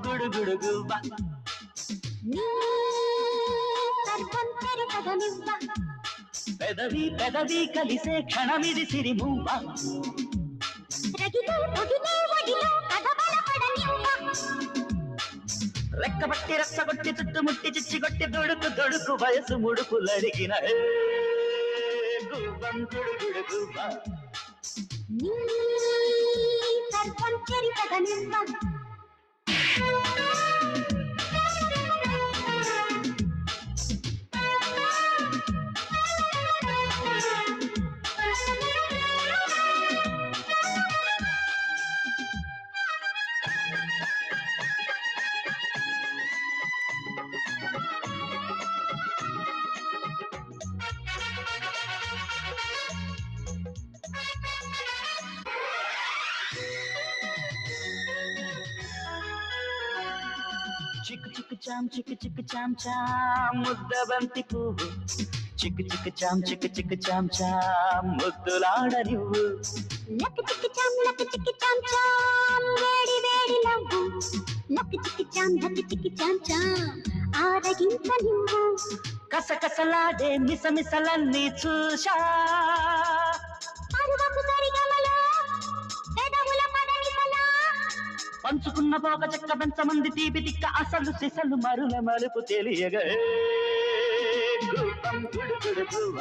గుడుగుడుగువ్వ పెదవి పెదవి కలిసే క్షణమిది సిరిమువ్వ రెక్కబట్టి రచ్చగొట్టి చుట్టుముట్టి చిచ్చిగొట్టి దొడుకు దొడుకు వయసు ముడుపులడిగిన గువ్వం గుడుగుడుగువ్వ చిక్కు చిక్కు చాం చాం ముద్దబంతి పువ్వు చిక్కు చిక్కు చాం చాం ముద్దులాడ నువ్వు లక్ చిక్కు చాం వేడి వేడి నవ్వు లక్ చిక్కు చాం ఆరగించ నువ్వు కసకసలాడే మిసమిసలన్నీ చూశా పంచుకున్న పోక చెక్క పెంచమంది తీపి తిక్క అసలు సిసలు మరుల మలుపు తెలియగా గువ్వం గుడుగుడుగువ్వ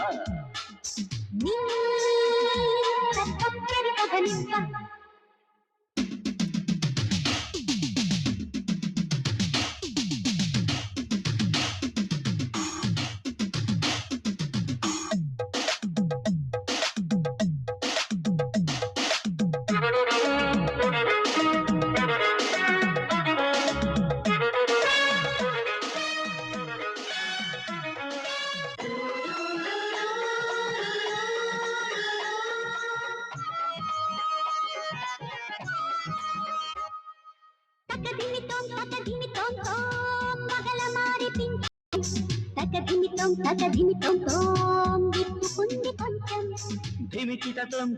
ధిమికిటతోం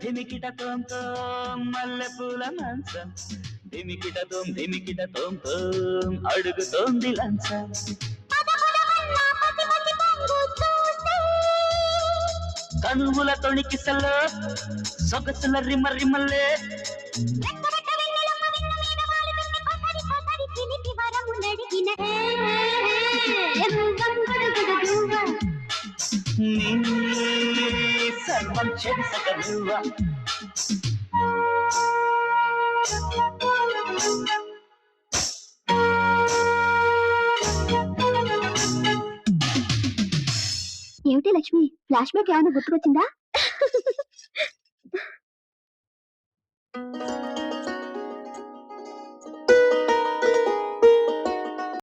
మల్లెపూల మంచం ధిమికిటతోం అడుగుతోంది లంచం కనుముల తొణికిసలో సొగసుల రిమ్మల్లే సర్వం చెరిసగలువ ఏమిటి లక్ష్మి ఫ్లాష్ బ్యాక్ ఏమైనా గుర్తుకొచ్చిందా?